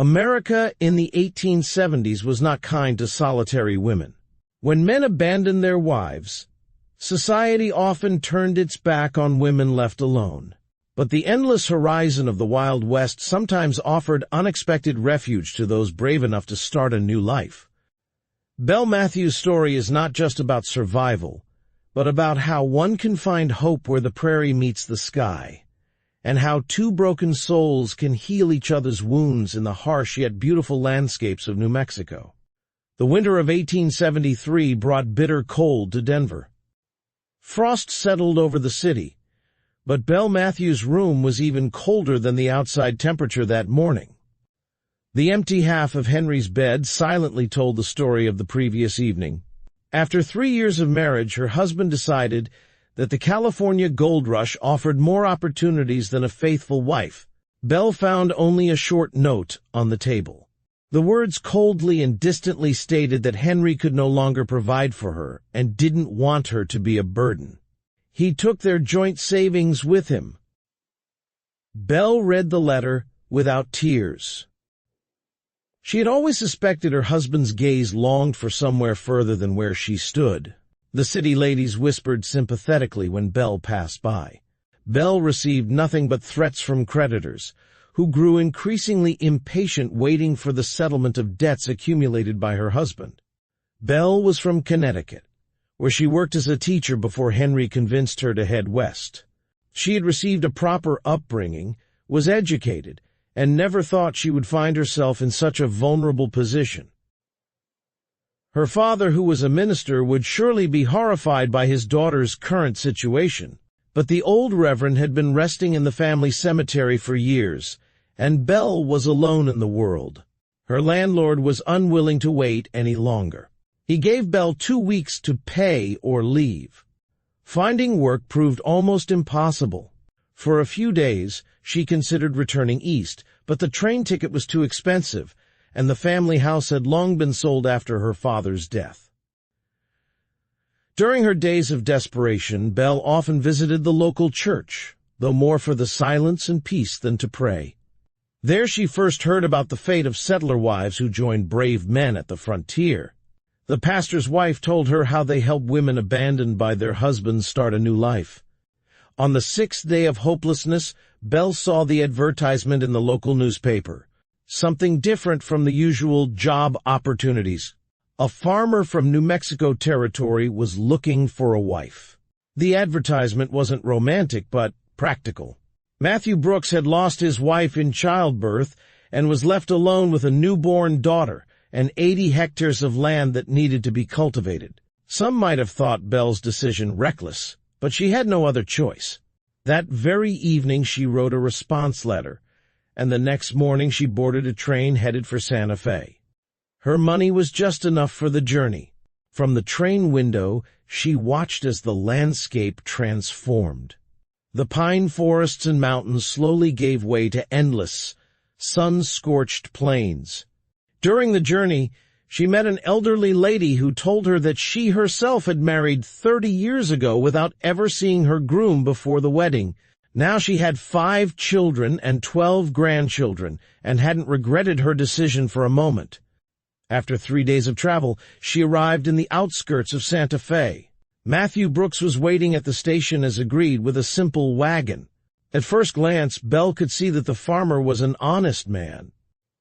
America in the 1870s was not kind to solitary women. When men abandoned their wives, society often turned its back on women left alone. But the endless horizon of the Wild West sometimes offered unexpected refuge to those brave enough to start a new life. Belle Matthews' story is not just about survival, but about how one can find hope where the prairie meets the sky, and how two broken souls can heal each other's wounds in the harsh yet beautiful landscapes of New Mexico. The winter of 1873 brought bitter cold to Denver. Frost settled over the city, but Belle Matthews' room was even colder than the outside temperature that morning. The empty half of Henry's bed silently told the story of the previous evening. After 3 years of marriage, her husband decided that the California gold rush offered more opportunities than a faithful wife. Belle found only a short note on the table. The words coldly and distantly stated that Henry could no longer provide for her and didn't want her to be a burden. He took their joint savings with him. Belle read the letter without tears. She had always suspected her husband's gaze longed for somewhere further than where she stood. The city ladies whispered sympathetically when Belle passed by. Belle received nothing but threats from creditors, who grew increasingly impatient waiting for the settlement of debts accumulated by her husband. Belle was from Connecticut, where she worked as a teacher before Henry convinced her to head west. She had received a proper upbringing, was educated, and never thought she would find herself in such a vulnerable position. Her father, who was a minister, would surely be horrified by his daughter's current situation. But the old reverend had been resting in the family cemetery for years, and Belle was alone in the world. Her landlord was unwilling to wait any longer. He gave Belle 2 weeks to pay or leave. Finding work proved almost impossible. For a few days, she considered returning east, but the train ticket was too expensive, and the family house had long been sold after her father's death. During her days of desperation, Belle often visited the local church, though more for the silence and peace than to pray. There she first heard about the fate of settler wives who joined brave men at the frontier. The pastor's wife told her how they help women abandoned by their husbands start a new life. On the 6th day of hopelessness, Belle saw the advertisement in the local newspaper. Something different from the usual job opportunities. A farmer from New Mexico territory was looking for a wife. The advertisement wasn't romantic, but practical. Matthew Brooks had lost his wife in childbirth and was left alone with a newborn daughter and 80 hectares of land that needed to be cultivated. Some might have thought Belle's decision reckless, but she had no other choice. That very evening she wrote a response letter, and the next morning she boarded a train headed for Santa Fe. Her money was just enough for the journey. From the train window, she watched as the landscape transformed. The pine forests and mountains slowly gave way to endless, sun-scorched plains. During the journey, she met an elderly lady who told her that she herself had married 30 years ago without ever seeing her groom before the wedding. Now she had 5 children and 12 grandchildren and hadn't regretted her decision for a moment. After 3 days of travel, she arrived in the outskirts of Santa Fe. Matthew Brooks was waiting at the station as agreed with a simple wagon. At first glance, Belle could see that the farmer was an honest man.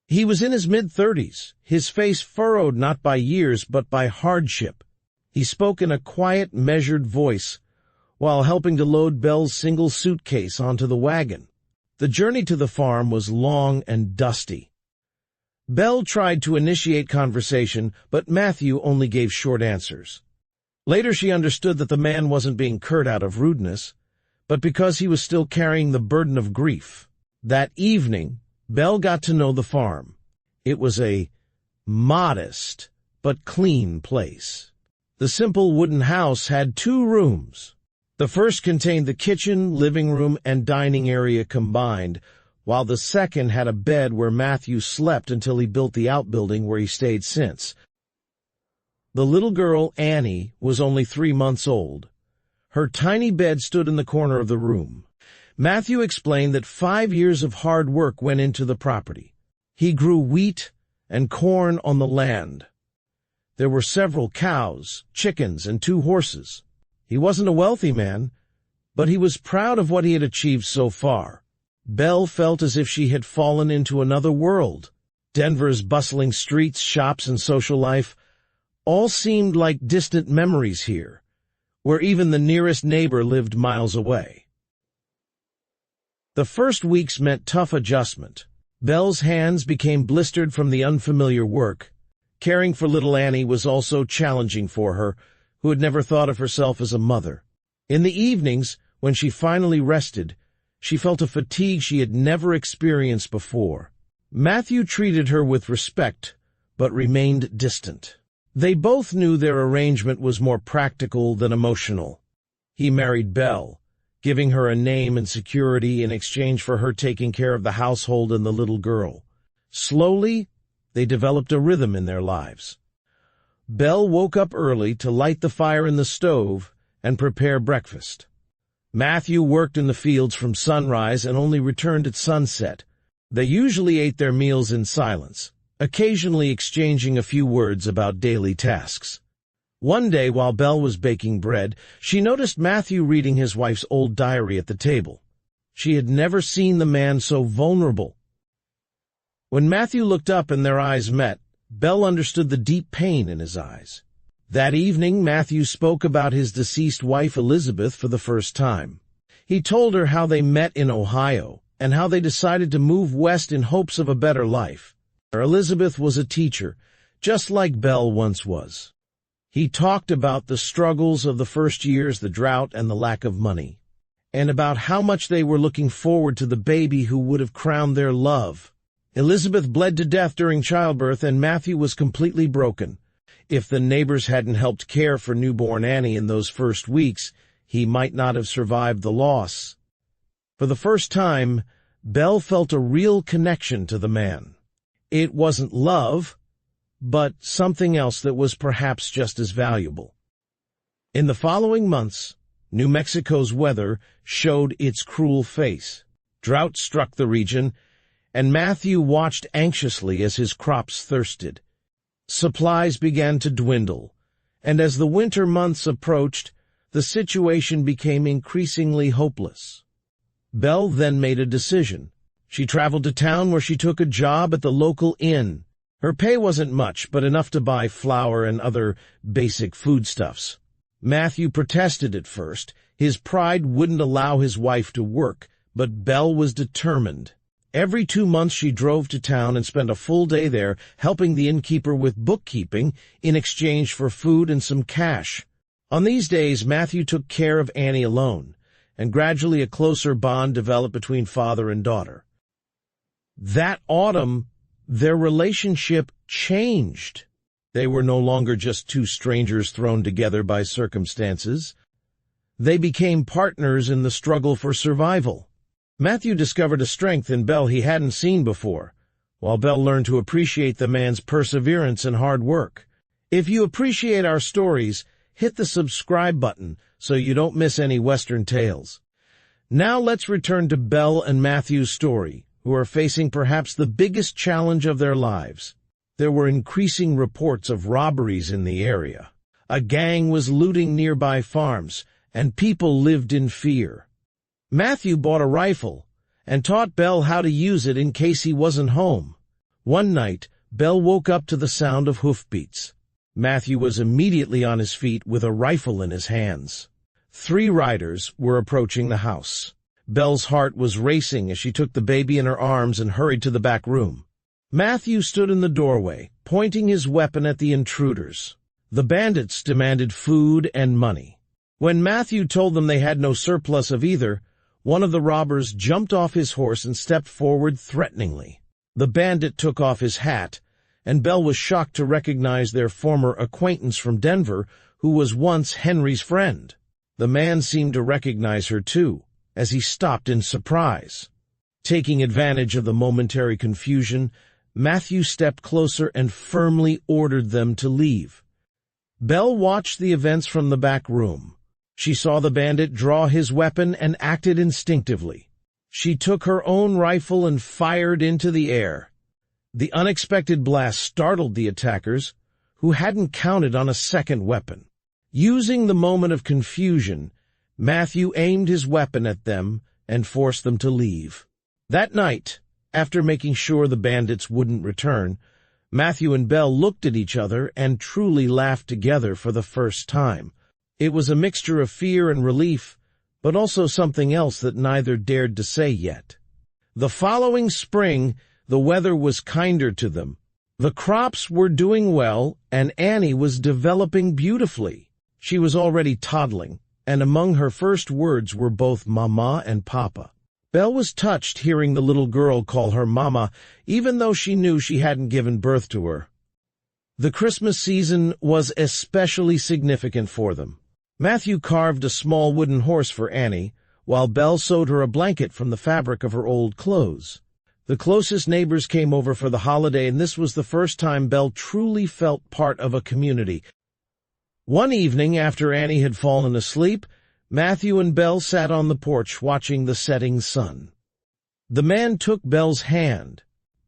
He was in his mid-30s, his face furrowed not by years but by hardship. He spoke in a quiet, measured voice, while helping to load Belle's single suitcase onto the wagon. The journey to the farm was long and dusty. Belle tried to initiate conversation, but Matthew only gave short answers. Later she understood that the man wasn't being curt out of rudeness, but because he was still carrying the burden of grief. That evening, Belle got to know the farm. It was a modest but clean place. The simple wooden house had 2 rooms. The first contained the kitchen, living room, and dining area combined, while the second had a bed where Matthew slept until he built the outbuilding where he stayed since. The little girl, Annie, was only 3 months old. Her tiny bed stood in the corner of the room. Matthew explained that 5 years of hard work went into the property. He grew wheat and corn on the land. There were several cows, chickens, and 2 horses. He wasn't a wealthy man, but he was proud of what he had achieved so far. Belle felt as if she had fallen into another world. Denver's bustling streets, shops, and social life all seemed like distant memories here, where even the nearest neighbor lived miles away. The first weeks meant tough adjustment. Belle's hands became blistered from the unfamiliar work. Caring for little Annie was also challenging for her, who had never thought of herself as a mother. In the evenings, when she finally rested, she felt a fatigue she had never experienced before. Matthew treated her with respect, but remained distant. They both knew their arrangement was more practical than emotional. He married Belle, giving her a name and security in exchange for her taking care of the household and the little girl. Slowly, they developed a rhythm in their lives. Belle woke up early to light the fire in the stove and prepare breakfast. Matthew worked in the fields from sunrise and only returned at sunset. They usually ate their meals in silence, occasionally exchanging a few words about daily tasks. One day, while Belle was baking bread, she noticed Matthew reading his wife's old diary at the table. She had never seen the man so vulnerable. When Matthew looked up and their eyes met, Belle understood the deep pain in his eyes. That evening, Matthew spoke about his deceased wife Elizabeth for the first time. He told her how they met in Ohio and how they decided to move west in hopes of a better life. Elizabeth was a teacher, just like Belle once was. He talked about the struggles of the first years, the drought and the lack of money, and about how much they were looking forward to the baby who would have crowned their love. Elizabeth bled to death during childbirth, and Matthew was completely broken. If the neighbors hadn't helped care for newborn Annie in those first weeks, he might not have survived the loss. For the first time, Belle felt a real connection to the man. It wasn't love, but something else that was perhaps just as valuable. In the following months, New Mexico's weather showed its cruel face. Drought struck the region, and Matthew watched anxiously as his crops thirsted. Supplies began to dwindle, and as the winter months approached, the situation became increasingly hopeless. Belle then made a decision. She traveled to town where she took a job at the local inn. Her pay wasn't much, but enough to buy flour and other basic foodstuffs. Matthew protested at first. His pride wouldn't allow his wife to work, but Belle was determined. Every 2 months she drove to town and spent a full day there, helping the innkeeper with bookkeeping in exchange for food and some cash. On these days, Matthew took care of Annie alone, and gradually a closer bond developed between father and daughter. That autumn, their relationship changed. They were no longer just 2 strangers thrown together by circumstances. They became partners in the struggle for survival. Matthew discovered a strength in Belle he hadn't seen before, while Belle learned to appreciate the man's perseverance and hard work. If you appreciate our stories, hit the subscribe button so you don't miss any Western tales. Now let's return to Belle and Matthew's story, who are facing perhaps the biggest challenge of their lives. There were increasing reports of robberies in the area. A gang was looting nearby farms, and people lived in fear. Matthew bought a rifle and taught Belle how to use it in case he wasn't home. One night, Belle woke up to the sound of hoofbeats. Matthew was immediately on his feet with a rifle in his hands. 3 riders were approaching the house. Belle's heart was racing as she took the baby in her arms and hurried to the back room. Matthew stood in the doorway, pointing his weapon at the intruders. The bandits demanded food and money. When Matthew told them they had no surplus of either, one of the robbers jumped off his horse and stepped forward threateningly. The bandit took off his hat, and Belle was shocked to recognize their former acquaintance from Denver, who was once Henry's friend. The man seemed to recognize her too, as he stopped in surprise. Taking advantage of the momentary confusion, Matthew stepped closer and firmly ordered them to leave. Belle watched the events from the back room. She saw the bandit draw his weapon and acted instinctively. She took her own rifle and fired into the air. The unexpected blast startled the attackers, who hadn't counted on a second weapon. Using the moment of confusion, Matthew aimed his weapon at them and forced them to leave. That night, after making sure the bandits wouldn't return, Matthew and Belle looked at each other and truly laughed together for the first time. It was a mixture of fear and relief, but also something else that neither dared to say yet. The following spring, the weather was kinder to them. The crops were doing well, and Annie was developing beautifully. She was already toddling, and among her first words were both Mama and Papa. Belle was touched hearing the little girl call her Mama, even though she knew she hadn't given birth to her. The Christmas season was especially significant for them. Matthew carved a small wooden horse for Annie, while Belle sewed her a blanket from the fabric of her old clothes. The closest neighbors came over for the holiday, and this was the first time Belle truly felt part of a community. One evening, after Annie had fallen asleep, Matthew and Belle sat on the porch watching the setting sun. The man took Belle's hand.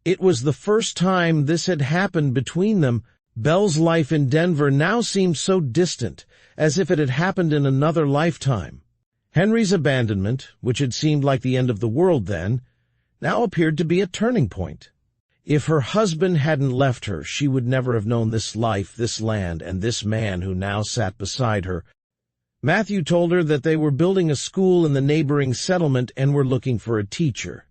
It was the first time this had happened between them. Belle's life in Denver now seemed so distant, as if it had happened in another lifetime. Henry's abandonment, which had seemed like the end of the world then, now appeared to be a turning point. If her husband hadn't left her, she would never have known this life, this land, and this man who now sat beside her. Matthew told her that they were building a school in the neighboring settlement and were looking for a teacher.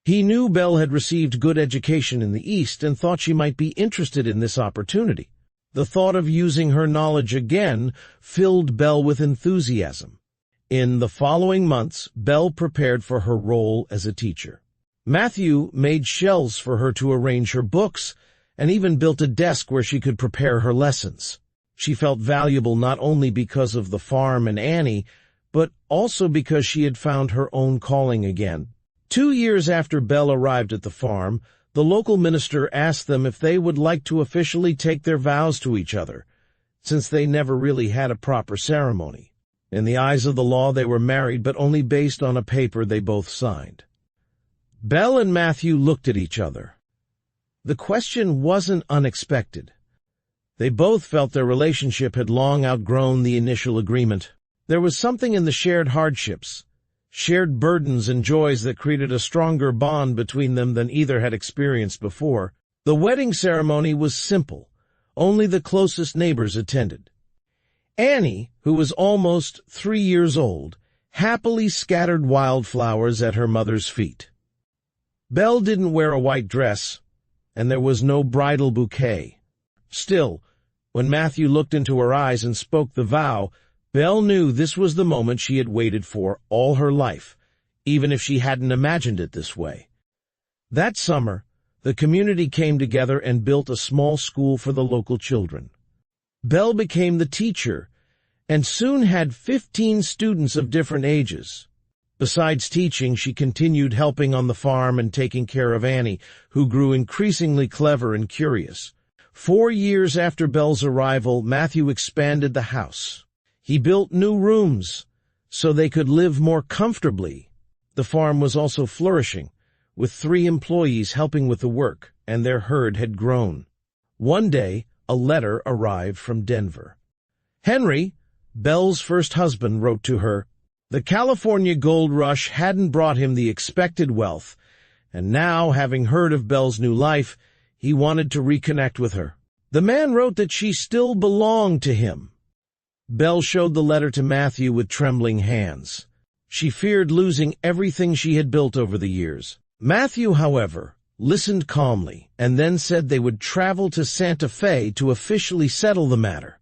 He knew Belle had received good education in the East and thought she might be interested in this opportunity. The thought of using her knowledge again filled Belle with enthusiasm. In the following months, Belle prepared for her role as a teacher. Matthew made shelves for her to arrange her books and even built a desk where she could prepare her lessons. She felt valuable not only because of the farm and Annie, but also because she had found her own calling again. 2 years after Belle arrived at the farm, the local minister asked them if they would like to officially take their vows to each other, since they never really had a proper ceremony. In the eyes of the law, they were married, but only based on a paper they both signed. Belle and Matthew looked at each other. The question wasn't unexpected. They both felt their relationship had long outgrown the initial agreement. There was something in the shared hardships, shared burdens and joys that created a stronger bond between them than either had experienced before. The wedding ceremony was simple. Only the closest neighbors attended. Annie, who was almost 3 years old, happily scattered wildflowers at her mother's feet. Belle didn't wear a white dress, and there was no bridal bouquet. Still, when Matthew looked into her eyes and spoke the vow, Belle knew this was the moment she had waited for all her life, even if she hadn't imagined it this way. That summer, the community came together and built a small school for the local children. Belle became the teacher and soon had 15 students of different ages. Besides teaching, she continued helping on the farm and taking care of Annie, who grew increasingly clever and curious. 4 years after Belle's arrival, Matthew expanded the house. He built new rooms so they could live more comfortably. The farm was also flourishing, with 3 employees helping with the work, and their herd had grown. One day, a letter arrived from Denver. Henry, Belle's first husband, wrote to her. The California gold rush hadn't brought him the expected wealth, and now, having heard of Belle's new life, he wanted to reconnect with her. The man wrote that she still belonged to him. Belle showed the letter to Matthew with trembling hands. She feared losing everything she had built over the years. Matthew, however, listened calmly, and then said they would travel to Santa Fe to officially settle the matter.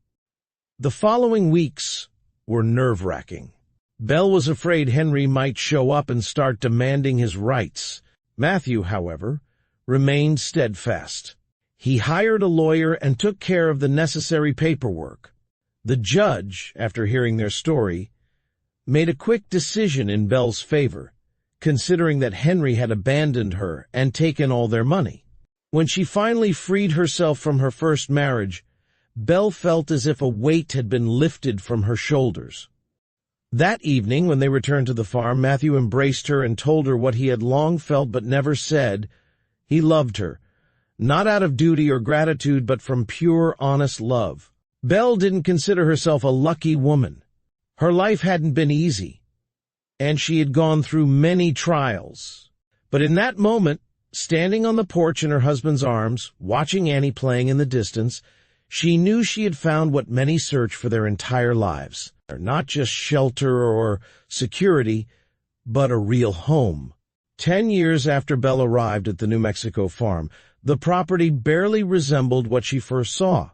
The following weeks were nerve-wracking. Belle was afraid Henry might show up and start demanding his rights. Matthew, however, remained steadfast. He hired a lawyer and took care of the necessary paperwork. The judge, after hearing their story, made a quick decision in Belle's favor, considering that Henry had abandoned her and taken all their money. When she finally freed herself from her first marriage, Belle felt as if a weight had been lifted from her shoulders. That evening, when they returned to the farm, Matthew embraced her and told her what he had long felt but never said. He loved her, not out of duty or gratitude, but from pure, honest love. Belle didn't consider herself a lucky woman. Her life hadn't been easy, and she had gone through many trials. But in that moment, standing on the porch in her husband's arms, watching Annie playing in the distance, she knew she had found what many search for their entire lives. Not just shelter or security, but a real home. 10 years after Belle arrived at the New Mexico farm, the property barely resembled what she first saw.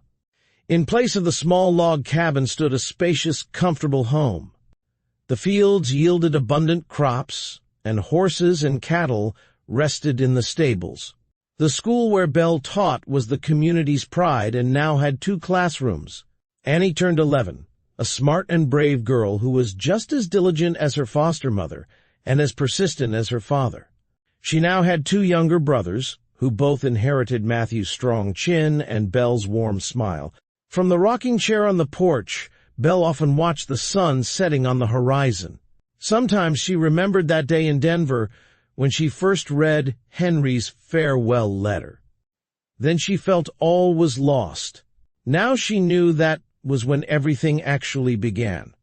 In place of the small log cabin stood a spacious, comfortable home. The fields yielded abundant crops, and horses and cattle rested in the stables. The school where Belle taught was the community's pride and now had 2 classrooms. Annie turned 11, a smart and brave girl who was just as diligent as her foster mother and as persistent as her father. She now had 2 younger brothers, who both inherited Matthew's strong chin and Belle's warm smile. From the rocking chair on the porch, Belle often watched the sun setting on the horizon. Sometimes she remembered that day in Denver when she first read Henry's farewell letter. Then she felt all was lost. Now she knew that was when everything actually began.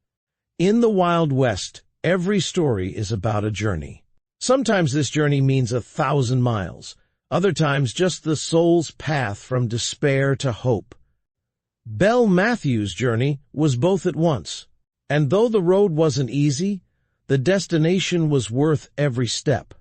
In the Wild West, every story is about a journey. Sometimes this journey means 1,000 miles. Other times just the soul's path from despair to hope. Belle Matthews' journey was both at once, and though the road wasn't easy, the destination was worth every step.